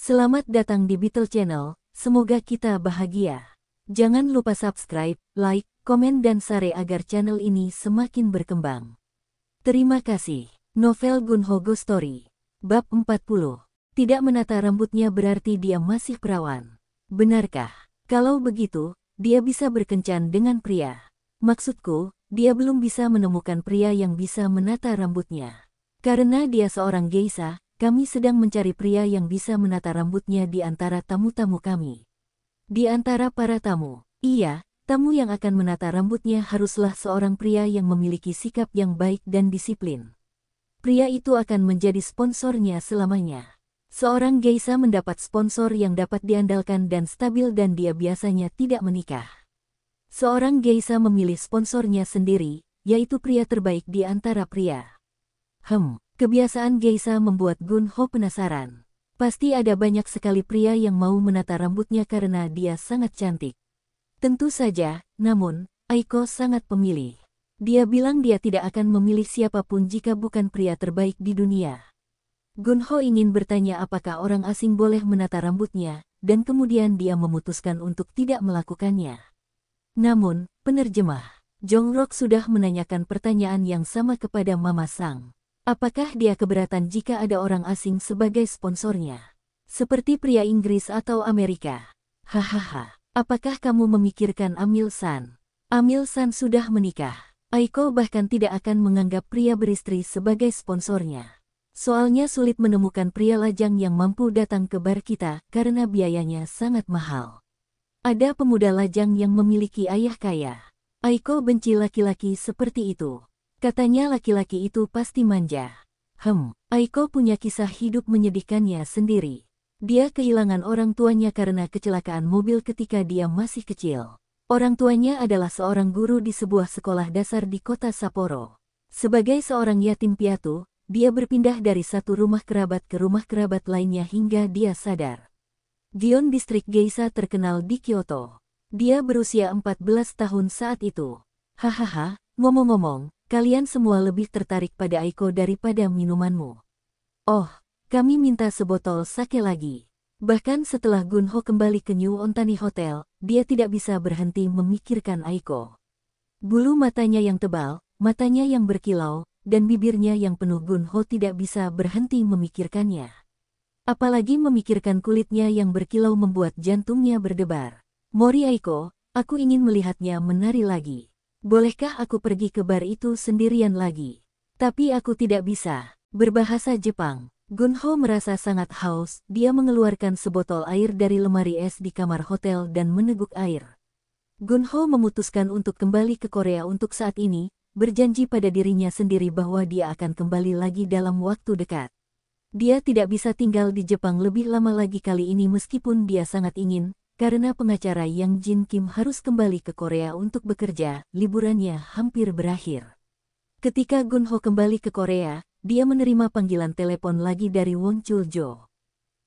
Selamat datang di Beetle Channel, semoga kita bahagia. Jangan lupa subscribe, like, komen dan share agar channel ini semakin berkembang. Terima kasih. Novel Gunho Ghost Story. Bab 40. Tidak menata rambutnya berarti dia masih perawan. Benarkah? Kalau begitu, dia bisa berkencan dengan pria. Maksudku, dia belum bisa menemukan pria yang bisa menata rambutnya. Karena dia seorang geisha, kami sedang mencari pria yang bisa menata rambutnya di antara tamu-tamu kami. Di antara para tamu, iya, tamu yang akan menata rambutnya haruslah seorang pria yang memiliki sikap yang baik dan disiplin. Pria itu akan menjadi sponsornya selamanya. Seorang geisha mendapat sponsor yang dapat diandalkan dan stabil dan dia biasanya tidak menikah. Seorang geisha memilih sponsornya sendiri, yaitu pria terbaik di antara pria. Kebiasaan geisha membuat Gunho penasaran. Pasti ada banyak sekali pria yang mau menata rambutnya karena dia sangat cantik. Tentu saja, namun, Aiko sangat pemilih. Dia bilang dia tidak akan memilih siapapun jika bukan pria terbaik di dunia. Gunho ingin bertanya apakah orang asing boleh menata rambutnya, dan kemudian dia memutuskan untuk tidak melakukannya. Namun, penerjemah, Jongrok sudah menanyakan pertanyaan yang sama kepada Mama Sang. Apakah dia keberatan jika ada orang asing sebagai sponsornya? Seperti pria Inggris atau Amerika. Hahaha, apakah kamu memikirkan Amil-san? Amil-san sudah menikah. Aiko bahkan tidak akan menganggap pria beristri sebagai sponsornya. Soalnya sulit menemukan pria lajang yang mampu datang ke bar kita karena biayanya sangat mahal. Ada pemuda lajang yang memiliki ayah kaya. Aiko benci laki-laki seperti itu. Katanya laki-laki itu pasti manja. Aiko punya kisah hidup menyedihkannya sendiri. Dia kehilangan orang tuanya karena kecelakaan mobil ketika dia masih kecil. Orang tuanya adalah seorang guru di sebuah sekolah dasar di kota Sapporo. Sebagai seorang yatim piatu, dia berpindah dari satu rumah kerabat ke rumah kerabat lainnya hingga dia sadar. Gion distrik geisha terkenal di Kyoto. Dia berusia 14 tahun saat itu. Hahaha, ngomong-ngomong, kalian semua lebih tertarik pada Aiko daripada minumanmu. Oh, kami minta sebotol sake lagi. Bahkan setelah Gunho kembali ke New Ontani Hotel, dia tidak bisa berhenti memikirkan Aiko. Bulu matanya yang tebal, matanya yang berkilau, dan bibirnya yang penuh Gunho tidak bisa berhenti memikirkannya. Apalagi memikirkan kulitnya yang berkilau membuat jantungnya berdebar. Mori Aiko, aku ingin melihatnya menari lagi. Bolehkah aku pergi ke bar itu sendirian lagi? Tapi aku tidak bisa. Berbahasa Jepang. Gunho merasa sangat haus, dia mengeluarkan sebotol air dari lemari es di kamar hotel dan meneguk air. Gunho memutuskan untuk kembali ke Korea untuk saat ini, berjanji pada dirinya sendiri bahwa dia akan kembali lagi dalam waktu dekat. Dia tidak bisa tinggal di Jepang lebih lama lagi kali ini meskipun dia sangat ingin, karena pengacara Yang Jin Kim harus kembali ke Korea untuk bekerja, liburannya hampir berakhir. Ketika Gunho kembali ke Korea, dia menerima panggilan telepon lagi dari Won Chul-jo.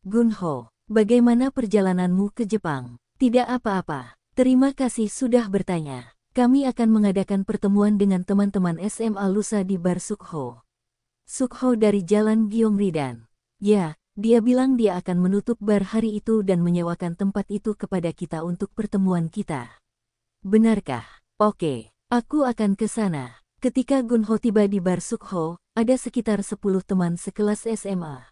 Gunho, bagaimana perjalananmu ke Jepang? Tidak apa-apa. Terima kasih sudah bertanya. Kami akan mengadakan pertemuan dengan teman-teman SMA lusa di bar Sukho. Sukho dari Jalan Gyeongridan. Ya, dia bilang dia akan menutup bar hari itu dan menyewakan tempat itu kepada kita untuk pertemuan kita. Benarkah? Oke, aku akan ke sana. Ketika Gunho tiba di bar Sukho, ada sekitar 10 teman sekelas SMA.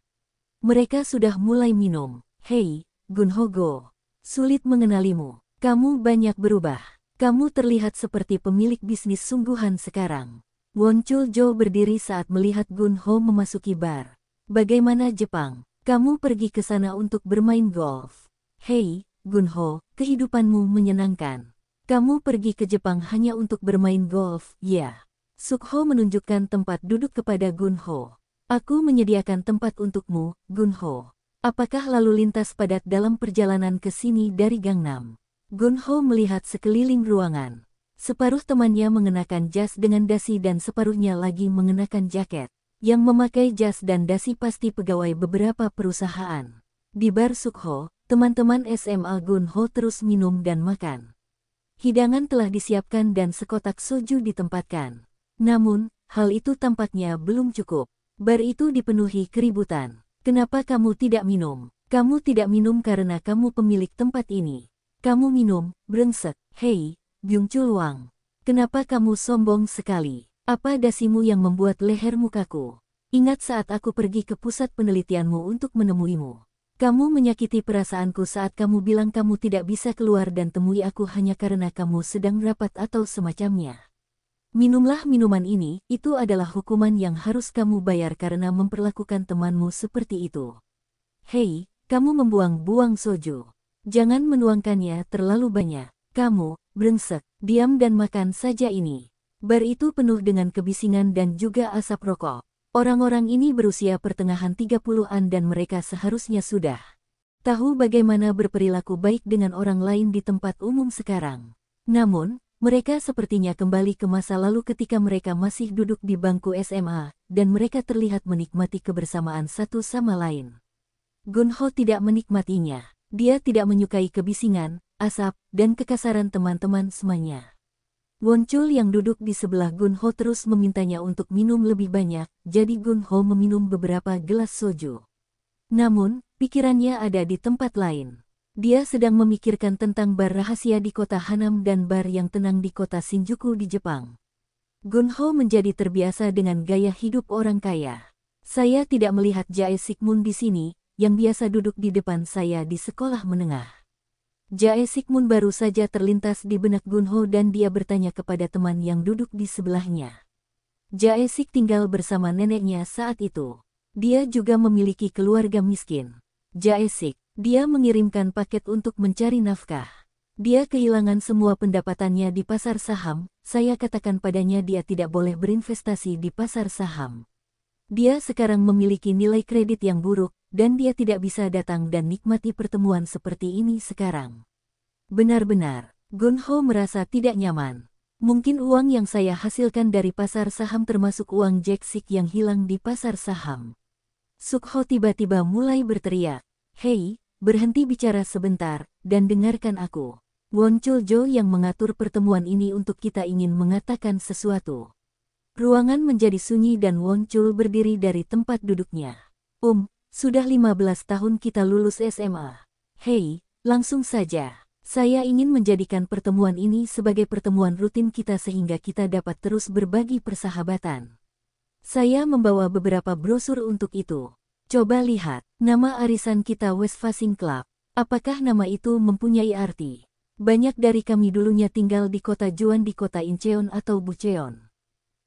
Mereka sudah mulai minum. Hei, Gunho Go. Sulit mengenalimu. Kamu banyak berubah. Kamu terlihat seperti pemilik bisnis sungguhan sekarang. Won Chul-jo berdiri saat melihat Gunho memasuki bar. Bagaimana Jepang? Kamu pergi ke sana untuk bermain golf. Hei, Gunho, kehidupanmu menyenangkan. Kamu pergi ke Jepang hanya untuk bermain golf, ya. Sukho menunjukkan tempat duduk kepada Gunho. Aku menyediakan tempat untukmu, Gunho. Apakah lalu lintas padat dalam perjalanan ke sini dari Gangnam? Gunho melihat sekeliling ruangan. Separuh temannya mengenakan jas dengan dasi dan separuhnya lagi mengenakan jaket. Yang memakai jas dan dasi pasti pegawai beberapa perusahaan. Di bar Sukho, teman-teman SMA Gunho terus minum dan makan. Hidangan telah disiapkan dan sekotak soju ditempatkan. Namun, hal itu tampaknya belum cukup. Bar itu dipenuhi keributan. Kenapa kamu tidak minum? Kamu tidak minum karena kamu pemilik tempat ini. Kamu minum, brengsek. Hei, Byung Chul Wang. Kenapa kamu sombong sekali? Apa dasimu yang membuat lehermu kaku? Ingat saat aku pergi ke pusat penelitianmu untuk menemuimu. Kamu menyakiti perasaanku saat kamu bilang kamu tidak bisa keluar dan temui aku hanya karena kamu sedang rapat atau semacamnya. Minumlah minuman ini, itu adalah hukuman yang harus kamu bayar karena memperlakukan temanmu seperti itu. Hei, kamu membuang-buang soju. Jangan menuangkannya terlalu banyak. Kamu, brengsek, diam dan makan saja ini. Bar itu penuh dengan kebisingan dan juga asap rokok. Orang-orang ini berusia pertengahan 30-an dan mereka seharusnya sudah tahu bagaimana berperilaku baik dengan orang lain di tempat umum sekarang. Namun, mereka sepertinya kembali ke masa lalu ketika mereka masih duduk di bangku SMA, dan mereka terlihat menikmati kebersamaan satu sama lain. Gunho tidak menikmatinya. Dia tidak menyukai kebisingan, asap, dan kekasaran teman-teman semuanya. Won Chul yang duduk di sebelah Gunho terus memintanya untuk minum lebih banyak, jadi Gunho meminum beberapa gelas soju. Namun, pikirannya ada di tempat lain. Dia sedang memikirkan tentang bar rahasia di kota Hanam dan bar yang tenang di kota Shinjuku di Jepang. Gunho menjadi terbiasa dengan gaya hidup orang kaya. Saya tidak melihat Jae Sikmun di sini, yang biasa duduk di depan saya di sekolah menengah. Jae Sikmun baru saja terlintas di benak Gunho dan dia bertanya kepada teman yang duduk di sebelahnya. Jae Sik tinggal bersama neneknya saat itu. Dia juga memiliki keluarga miskin. Jae Sik, dia mengirimkan paket untuk mencari nafkah. Dia kehilangan semua pendapatannya di pasar saham, saya katakan padanya dia tidak boleh berinvestasi di pasar saham. Dia sekarang memiliki nilai kredit yang buruk, dan dia tidak bisa datang dan nikmati pertemuan seperti ini sekarang. Benar-benar, Gunho merasa tidak nyaman. Mungkin uang yang saya hasilkan dari pasar saham termasuk uang Jack Sik yang hilang di pasar saham. Sukho tiba-tiba mulai berteriak, "Hei, berhenti bicara sebentar, dan dengarkan aku. Won Chul Jo yang mengatur pertemuan ini untuk kita ingin mengatakan sesuatu." Ruangan menjadi sunyi dan Won Chul berdiri dari tempat duduknya. Sudah 15 tahun kita lulus SMA. Hei, langsung saja. Saya ingin menjadikan pertemuan ini sebagai pertemuan rutin kita sehingga kita dapat terus berbagi persahabatan. Saya membawa beberapa brosur untuk itu. Coba lihat, nama arisan kita West Facing Club. Apakah nama itu mempunyai arti? Banyak dari kami dulunya tinggal di kota Juan di kota Incheon atau Bucheon.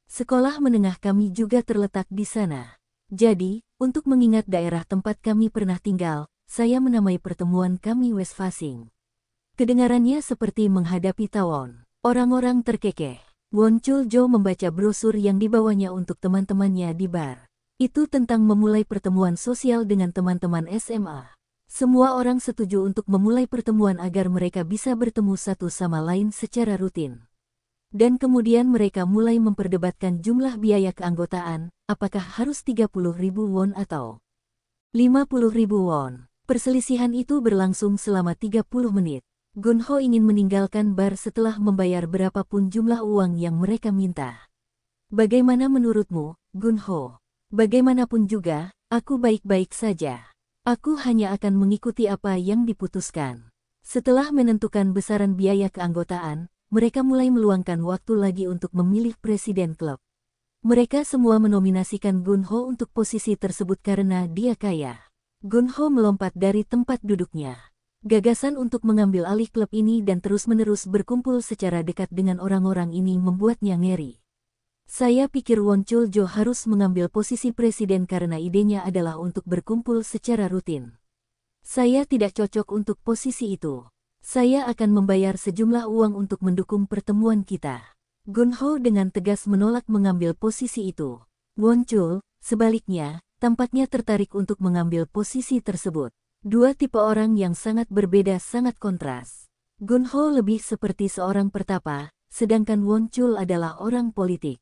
Sekolah menengah kami juga terletak di sana. Jadi, untuk mengingat daerah tempat kami pernah tinggal, saya menamai pertemuan kami West Facing. Kedengarannya seperti menghadapi tawon. Orang-orang terkekeh. Won Chul Jo membaca brosur yang dibawanya untuk teman-temannya di bar. Itu tentang memulai pertemuan sosial dengan teman-teman SMA. Semua orang setuju untuk memulai pertemuan agar mereka bisa bertemu satu sama lain secara rutin. Dan kemudian mereka mulai memperdebatkan jumlah biaya keanggotaan, apakah harus 30.000 won atau 50.000 won. Perselisihan itu berlangsung selama 30 menit. Gunho ingin meninggalkan bar setelah membayar berapapun jumlah uang yang mereka minta. Bagaimana menurutmu, Gunho? Bagaimanapun juga, aku baik-baik saja. Aku hanya akan mengikuti apa yang diputuskan. Setelah menentukan besaran biaya keanggotaan, mereka mulai meluangkan waktu lagi untuk memilih presiden klub. Mereka semua menominasikan Gunho untuk posisi tersebut karena dia kaya. Gunho melompat dari tempat duduknya. Gagasan untuk mengambil alih klub ini dan terus-menerus berkumpul secara dekat dengan orang-orang ini membuatnya ngeri. Saya pikir Won Chul Jo harus mengambil posisi presiden karena idenya adalah untuk berkumpul secara rutin. Saya tidak cocok untuk posisi itu. Saya akan membayar sejumlah uang untuk mendukung pertemuan kita. Gunho dengan tegas menolak mengambil posisi itu. Won Chul, sebaliknya, tampaknya tertarik untuk mengambil posisi tersebut. Dua tipe orang yang sangat berbeda sangat kontras. Gunho lebih seperti seorang pertapa, sedangkan Won Chul adalah orang politik.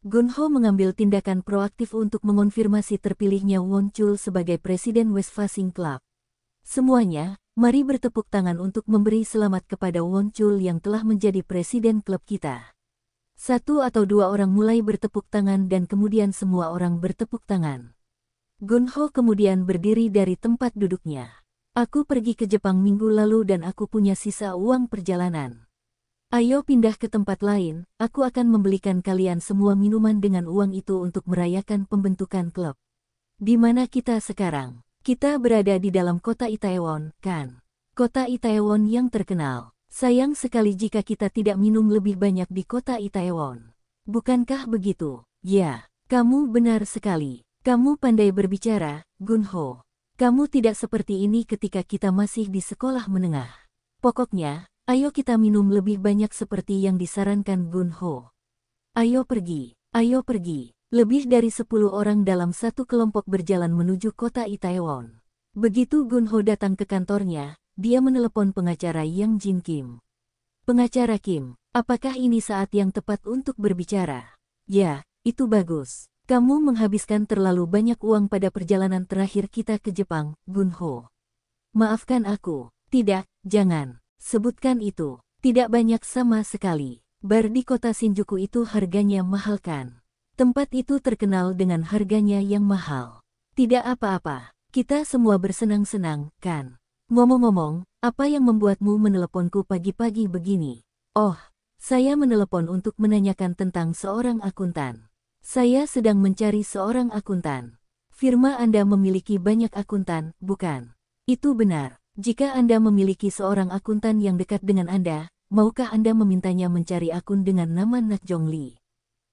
Gunho mengambil tindakan proaktif untuk mengonfirmasi terpilihnya Won Chul sebagai presiden West Facing Club. Semuanya, mari bertepuk tangan untuk memberi selamat kepada Won Chul yang telah menjadi presiden klub kita. Satu atau dua orang mulai bertepuk tangan dan kemudian semua orang bertepuk tangan. Gunho kemudian berdiri dari tempat duduknya. Aku pergi ke Jepang minggu lalu dan aku punya sisa uang perjalanan. Ayo pindah ke tempat lain, aku akan membelikan kalian semua minuman dengan uang itu untuk merayakan pembentukan klub. Di mana kita sekarang? Kita berada di dalam kota Itaewon, kan? Kota Itaewon yang terkenal. Sayang sekali jika kita tidak minum lebih banyak di kota Itaewon. Bukankah begitu? Ya, kamu benar sekali. Kamu pandai berbicara, Gunho. Kamu tidak seperti ini ketika kita masih di sekolah menengah. Pokoknya, ayo kita minum lebih banyak seperti yang disarankan Gunho. Ayo pergi, ayo pergi. Lebih dari 10 orang dalam satu kelompok berjalan menuju kota Itaewon. Begitu Gunho datang ke kantornya, dia menelepon pengacara Yang Jin Kim. Pengacara Kim, apakah ini saat yang tepat untuk berbicara? Ya, itu bagus. Kamu menghabiskan terlalu banyak uang pada perjalanan terakhir kita ke Jepang, Gunho. Maafkan aku. Tidak, jangan. Sebutkan itu. Tidak banyak sama sekali. Bar di kota Shinjuku itu harganya mahal kan? Tempat itu terkenal dengan harganya yang mahal. Tidak apa-apa. Kita semua bersenang-senang, kan? Ngomong-ngomong, apa yang membuatmu meneleponku pagi-pagi begini? Oh, saya menelepon untuk menanyakan tentang seorang akuntan. Saya sedang mencari seorang akuntan. Firma Anda memiliki banyak akuntan, bukan? Itu benar. Jika Anda memiliki seorang akuntan yang dekat dengan Anda, maukah Anda memintanya mencari akun dengan nama Nakjong Lee?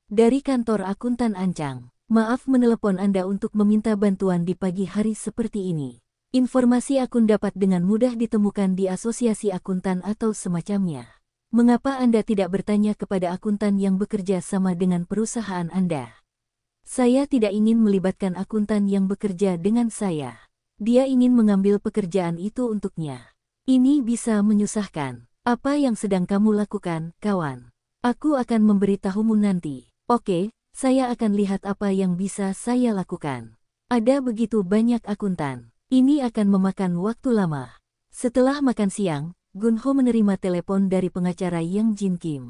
Dari kantor akuntan Ancang. Maaf menelepon Anda untuk meminta bantuan di pagi hari seperti ini. Informasi akun dapat dengan mudah ditemukan di asosiasi akuntan atau semacamnya. Mengapa Anda tidak bertanya kepada akuntan yang bekerja sama dengan perusahaan Anda? Saya tidak ingin melibatkan akuntan yang bekerja dengan saya. Dia ingin mengambil pekerjaan itu untuknya. Ini bisa menyusahkan. Apa yang sedang kamu lakukan, kawan? Aku akan memberitahumu nanti. Oke, saya akan lihat apa yang bisa saya lakukan. Ada begitu banyak akuntan. Ini akan memakan waktu lama. Setelah makan siang, Gunho menerima telepon dari pengacara Yang Jin Kim.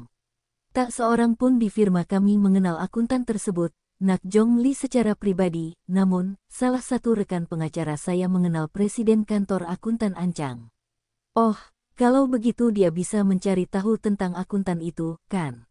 Tak seorang pun di firma kami mengenal akuntan tersebut, Nakjong Lee secara pribadi, namun, salah satu rekan pengacara saya mengenal presiden kantor akuntan Ancang. Oh, kalau begitu dia bisa mencari tahu tentang akuntan itu, kan?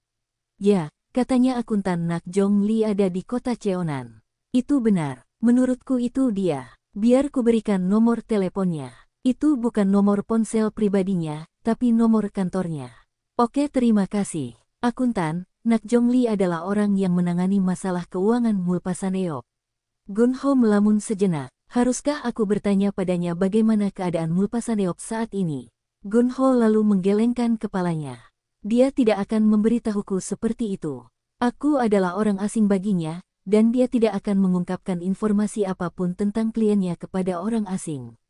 Ya, katanya akuntan Nakjong Lee ada di kota Cheonan. Itu benar, menurutku itu dia. Biar ku berikan nomor teleponnya. Itu bukan nomor ponsel pribadinya, tapi nomor kantornya. Oke, terima kasih. Akuntan, Nakjong Lee adalah orang yang menangani masalah keuangan Mulpasaneop. Gunho melamun sejenak. Haruskah aku bertanya padanya bagaimana keadaan Mulpasaneop saat ini? Gunho lalu menggelengkan kepalanya. Dia tidak akan memberitahuku seperti itu. Aku adalah orang asing baginya, dan dia tidak akan mengungkapkan informasi apapun tentang kliennya kepada orang asing.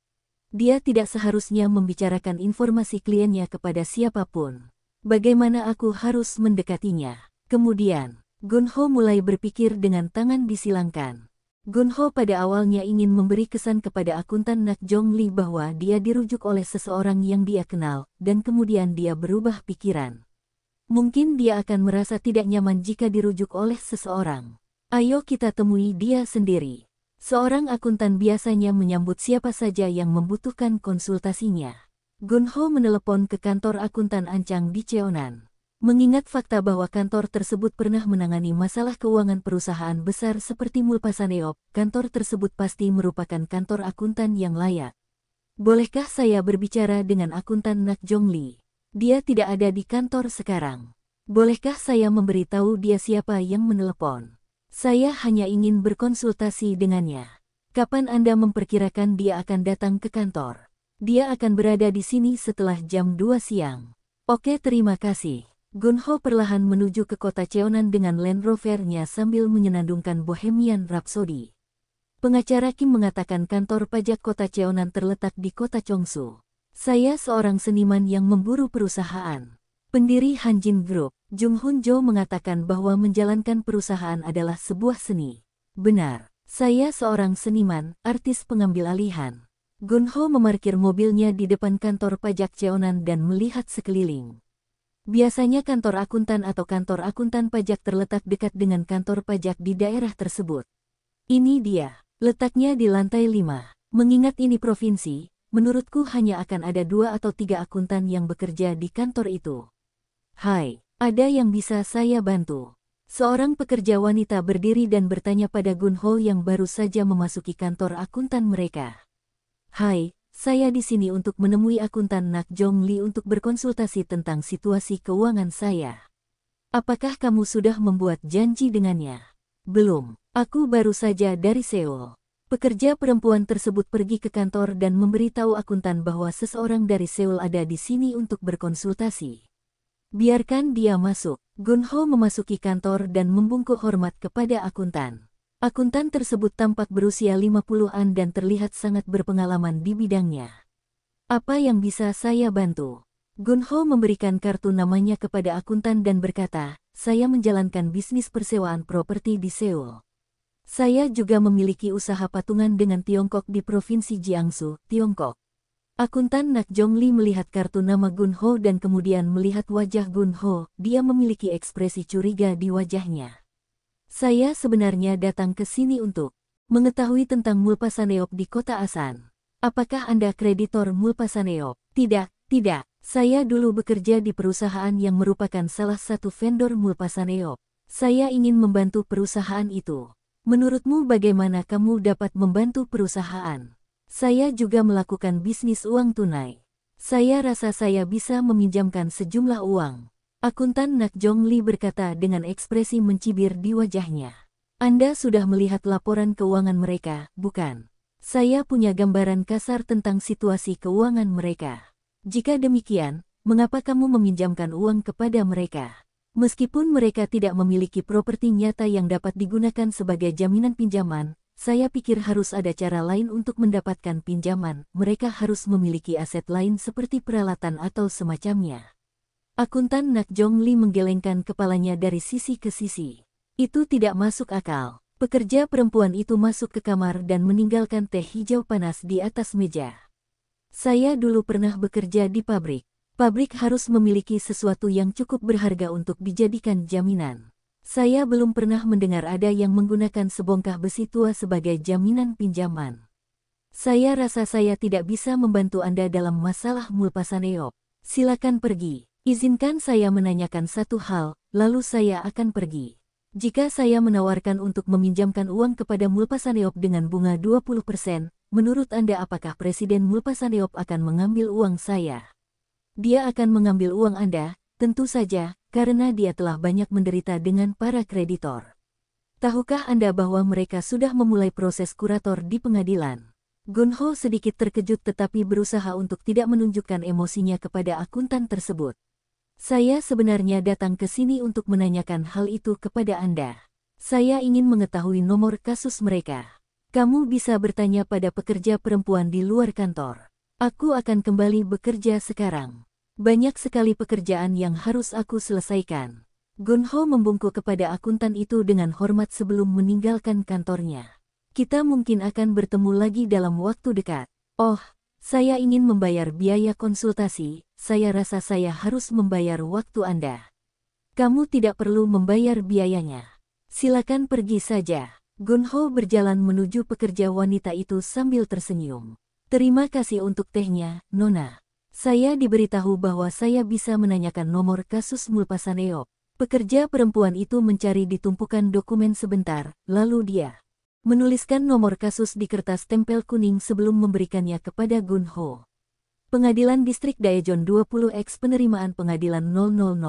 Dia tidak seharusnya membicarakan informasi kliennya kepada siapapun. Bagaimana aku harus mendekatinya? Kemudian, Gunho mulai berpikir dengan tangan disilangkan. Gunho pada awalnya ingin memberi kesan kepada akuntan Nakjong Lee bahwa dia dirujuk oleh seseorang yang dia kenal, dan kemudian dia berubah pikiran. Mungkin dia akan merasa tidak nyaman jika dirujuk oleh seseorang. Ayo kita temui dia sendiri. Seorang akuntan biasanya menyambut siapa saja yang membutuhkan konsultasinya. Gunho menelepon ke kantor akuntan Ancang di Cheonan. Mengingat fakta bahwa kantor tersebut pernah menangani masalah keuangan perusahaan besar seperti Mulpasaneop, kantor tersebut pasti merupakan kantor akuntan yang layak. Bolehkah saya berbicara dengan akuntan Nakjong Lee? Dia tidak ada di kantor sekarang. Bolehkah saya memberitahu dia siapa yang menelepon? Saya hanya ingin berkonsultasi dengannya. Kapan Anda memperkirakan dia akan datang ke kantor? Dia akan berada di sini setelah jam 2 siang. Oke, terima kasih. Gunho perlahan menuju ke kota Cheonan dengan Land Rover-nya sambil menyenandungkan Bohemian Rhapsody. Pengacara Kim mengatakan kantor pajak kota Cheonan terletak di kota Chongsu. Saya seorang seniman yang memburu perusahaan. Pendiri Hanjin Group, Jung Hun Jo mengatakan bahwa menjalankan perusahaan adalah sebuah seni. Benar, saya seorang seniman, artis pengambil alihan. Gunho memarkir mobilnya di depan kantor pajak Cheonan dan melihat sekeliling. Biasanya kantor akuntan atau kantor akuntan pajak terletak dekat dengan kantor pajak di daerah tersebut. Ini dia. Letaknya di lantai 5. Mengingat ini provinsi, menurutku hanya akan ada 2 atau 3 akuntan yang bekerja di kantor itu. Hai, ada yang bisa saya bantu? Seorang pekerja wanita berdiri dan bertanya pada Gunho yang baru saja memasuki kantor akuntan mereka. Hai, saya di sini untuk menemui akuntan Nak Jong Lee untuk berkonsultasi tentang situasi keuangan saya. Apakah kamu sudah membuat janji dengannya? Belum, aku baru saja dari Seoul. Pekerja perempuan tersebut pergi ke kantor dan memberitahu akuntan bahwa seseorang dari Seoul ada di sini untuk berkonsultasi. Biarkan dia masuk. Gunho memasuki kantor dan membungkuk hormat kepada akuntan. Akuntan tersebut tampak berusia 50-an dan terlihat sangat berpengalaman di bidangnya. Apa yang bisa saya bantu? Gunho memberikan kartu namanya kepada akuntan dan berkata, saya menjalankan bisnis persewaan properti di Seoul. Saya juga memiliki usaha patungan dengan Tiongkok di Provinsi Jiangsu, Tiongkok. Akuntan Nak Jong Lee melihat kartu nama Gunho dan kemudian melihat wajah Gunho, dia memiliki ekspresi curiga di wajahnya. Saya sebenarnya datang ke sini untuk mengetahui tentang Mulpasaneop di kota Asan. Apakah Anda kreditor Mulpasaneop? Tidak, tidak. Saya dulu bekerja di perusahaan yang merupakan salah satu vendor Mulpasaneop. Saya ingin membantu perusahaan itu. Menurutmu bagaimana kamu dapat membantu perusahaan? Saya juga melakukan bisnis uang tunai. Saya rasa saya bisa meminjamkan sejumlah uang. Akuntan Nak Jong Lee berkata dengan ekspresi mencibir di wajahnya. Anda sudah melihat laporan keuangan mereka, bukan? Saya punya gambaran kasar tentang situasi keuangan mereka. Jika demikian, mengapa kamu meminjamkan uang kepada mereka? Meskipun mereka tidak memiliki properti nyata yang dapat digunakan sebagai jaminan pinjaman, saya pikir harus ada cara lain untuk mendapatkan pinjaman. Mereka harus memiliki aset lain seperti peralatan atau semacamnya. Akuntan Nak Jong Lee menggelengkan kepalanya dari sisi ke sisi. Itu tidak masuk akal. Pekerja perempuan itu masuk ke kamar dan meninggalkan teh hijau panas di atas meja. Saya dulu pernah bekerja di pabrik. Pabrik harus memiliki sesuatu yang cukup berharga untuk dijadikan jaminan. Saya belum pernah mendengar ada yang menggunakan sebongkah besi tua sebagai jaminan pinjaman. Saya rasa saya tidak bisa membantu Anda dalam masalah Mulpasaneop. Silakan pergi. Izinkan saya menanyakan satu hal, lalu saya akan pergi. Jika saya menawarkan untuk meminjamkan uang kepada Mulpasaneop dengan bunga 20%, menurut Anda apakah Presiden Mulpasaneop akan mengambil uang saya? Dia akan mengambil uang Anda, tentu saja, karena dia telah banyak menderita dengan para kreditor. Tahukah Anda bahwa mereka sudah memulai proses kurator di pengadilan? Gunho sedikit terkejut tetapi berusaha untuk tidak menunjukkan emosinya kepada akuntan tersebut. Saya sebenarnya datang ke sini untuk menanyakan hal itu kepada Anda. Saya ingin mengetahui nomor kasus mereka. Kamu bisa bertanya pada pekerja perempuan di luar kantor. Aku akan kembali bekerja sekarang. Banyak sekali pekerjaan yang harus aku selesaikan. Gunho membungkuk kepada akuntan itu dengan hormat sebelum meninggalkan kantornya. Kita mungkin akan bertemu lagi dalam waktu dekat. Oh, saya ingin membayar biaya konsultasi. Saya rasa saya harus membayar waktu Anda. Kamu tidak perlu membayar biayanya. Silakan pergi saja. Gunho berjalan menuju pekerja wanita itu sambil tersenyum. Terima kasih untuk tehnya, Nona. Saya diberitahu bahwa saya bisa menanyakan nomor kasus Mulpasaneop. Pekerja perempuan itu mencari di tumpukan dokumen sebentar, lalu dia menuliskan nomor kasus di kertas tempel kuning sebelum memberikannya kepada Gunho. Pengadilan Distrik Daejeon 20X Penerimaan Pengadilan 000.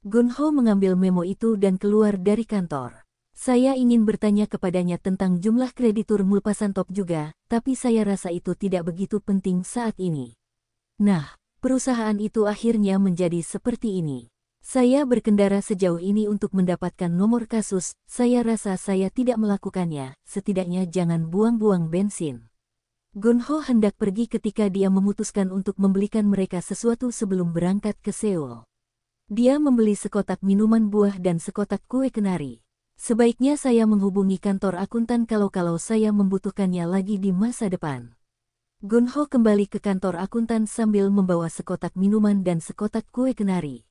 Gunho mengambil memo itu dan keluar dari kantor. Saya ingin bertanya kepadanya tentang jumlah kreditur Mulpasanop juga, tapi saya rasa itu tidak begitu penting saat ini. Nah, perusahaan itu akhirnya menjadi seperti ini. Saya berkendara sejauh ini untuk mendapatkan nomor kasus, saya rasa saya tidak melakukannya, setidaknya jangan buang-buang bensin. Gunho hendak pergi ketika dia memutuskan untuk membelikan mereka sesuatu sebelum berangkat ke Seoul. Dia membeli sekotak minuman buah dan sekotak kue kenari. Sebaiknya saya menghubungi kantor akuntan kalau saya membutuhkannya lagi di masa depan. Gunho kembali ke kantor akuntan sambil membawa sekotak minuman dan sekotak kue kenari.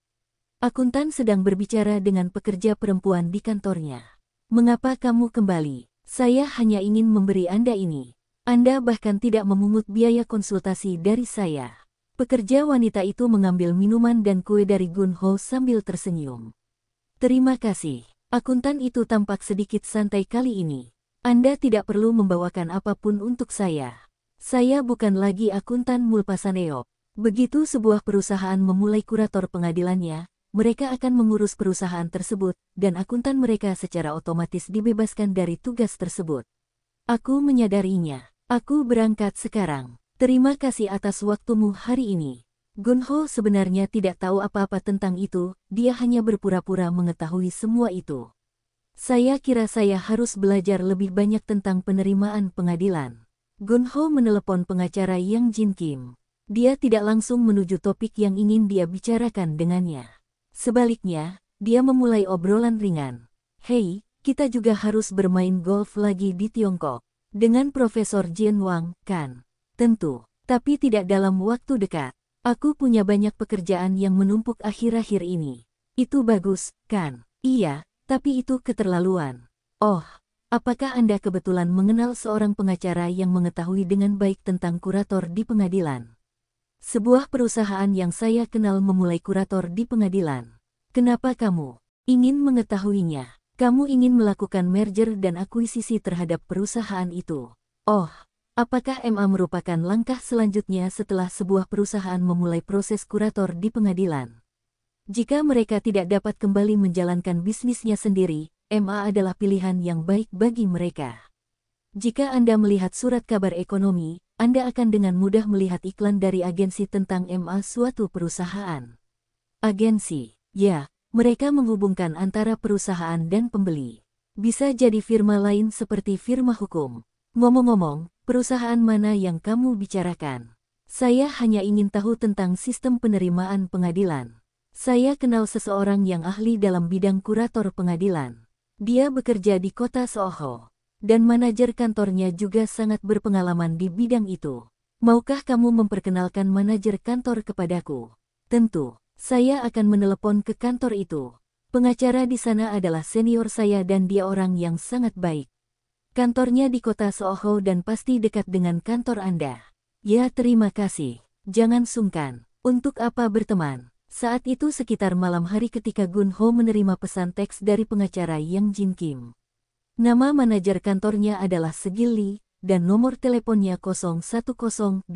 Akuntan sedang berbicara dengan pekerja perempuan di kantornya. Mengapa kamu kembali? Saya hanya ingin memberi Anda ini. Anda bahkan tidak memungut biaya konsultasi dari saya. Pekerja wanita itu mengambil minuman dan kue dari Gun Ho sambil tersenyum. Terima kasih. Akuntan itu tampak sedikit santai kali ini. Anda tidak perlu membawakan apapun untuk saya. Saya bukan lagi akuntan Mulpasaneo. Begitu sebuah perusahaan memulai kurator pengadilannya, mereka akan mengurus perusahaan tersebut, dan akuntan mereka secara otomatis dibebaskan dari tugas tersebut. Aku menyadarinya. Aku berangkat sekarang. Terima kasih atas waktumu hari ini. Gun Ho sebenarnya tidak tahu apa-apa tentang itu, dia hanya berpura-pura mengetahui semua itu. Saya kira saya harus belajar lebih banyak tentang penerimaan pengadilan. Gun Ho menelepon pengacara Yang Jin Kim. Dia tidak langsung menuju topik yang ingin dia bicarakan dengannya. Sebaliknya, dia memulai obrolan ringan. Hei, kita juga harus bermain golf lagi di Tiongkok. Dengan Profesor Jin Wang, kan? Tentu, tapi tidak dalam waktu dekat. Aku punya banyak pekerjaan yang menumpuk akhir-akhir ini. Itu bagus, kan? Iya, tapi itu keterlaluan. Oh, apakah Anda kebetulan mengenal seorang pengacara yang mengetahui dengan baik tentang kurator di pengadilan? Sebuah perusahaan yang saya kenal memulai kurator di pengadilan. Kenapa kamu ingin mengetahuinya? Kamu ingin melakukan merger dan akuisisi terhadap perusahaan itu. Oh, apakah MA merupakan langkah selanjutnya setelah sebuah perusahaan memulai proses kurator di pengadilan? Jika mereka tidak dapat kembali menjalankan bisnisnya sendiri, MA adalah pilihan yang baik bagi mereka. Jika Anda melihat surat kabar ekonomi, Anda akan dengan mudah melihat iklan dari agensi tentang MA suatu perusahaan. Agensi, ya, mereka menghubungkan antara perusahaan dan pembeli. Bisa jadi firma lain seperti firma hukum. Ngomong-ngomong, perusahaan mana yang kamu bicarakan? Saya hanya ingin tahu tentang sistem penerimaan pengadilan. Saya kenal seseorang yang ahli dalam bidang kurator pengadilan. Dia bekerja di kota Soho. Dan manajer kantornya juga sangat berpengalaman di bidang itu. Maukah kamu memperkenalkan manajer kantor kepadaku? Tentu, saya akan menelepon ke kantor itu. Pengacara di sana adalah senior saya dan dia orang yang sangat baik. Kantornya di kota Soho dan pasti dekat dengan kantor Anda. Ya, terima kasih. Jangan sungkan. Untuk apa berteman? Saat itu sekitar malam hari ketika Gun Ho menerima pesan teks dari pengacara Yang Jin Kim. Nama manajer kantornya adalah Segil Lee, dan nomor teleponnya 010248500000.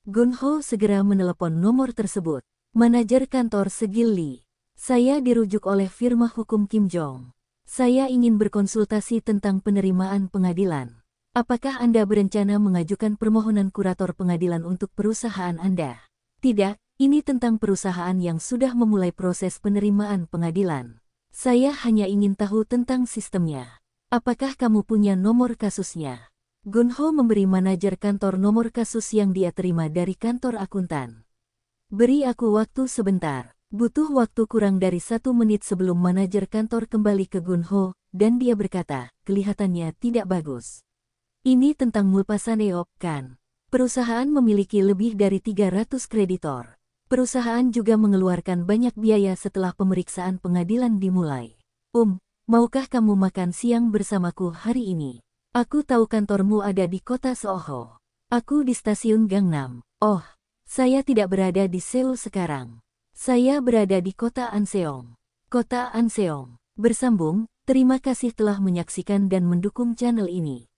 Gun Ho segera menelepon nomor tersebut. Manajer kantor Segil Lee. Saya dirujuk oleh firma hukum Kim Jong. Saya ingin berkonsultasi tentang penerimaan pengadilan. Apakah Anda berencana mengajukan permohonan kurator pengadilan untuk perusahaan Anda? Tidak, ini tentang perusahaan yang sudah memulai proses penerimaan pengadilan. Saya hanya ingin tahu tentang sistemnya. Apakah kamu punya nomor kasusnya? Gun Ho memberi manajer kantor nomor kasus yang dia terima dari kantor akuntan. Beri aku waktu sebentar. Butuh waktu kurang dari 1 menit sebelum manajer kantor kembali ke Gun Ho, dan dia berkata, kelihatannya tidak bagus. Ini tentang Mulpasaneo, kan? Perusahaan memiliki lebih dari 300 kreditor. Perusahaan juga mengeluarkan banyak biaya setelah pemeriksaan pengadilan dimulai. Maukah kamu makan siang bersamaku hari ini? Aku tahu kantormu ada di kota Soho. Aku di stasiun Gangnam. Oh, saya tidak berada di Seoul sekarang. Saya berada di kota Anseong. Kota Anseong. Bersambung, terima kasih telah menyaksikan dan mendukung channel ini.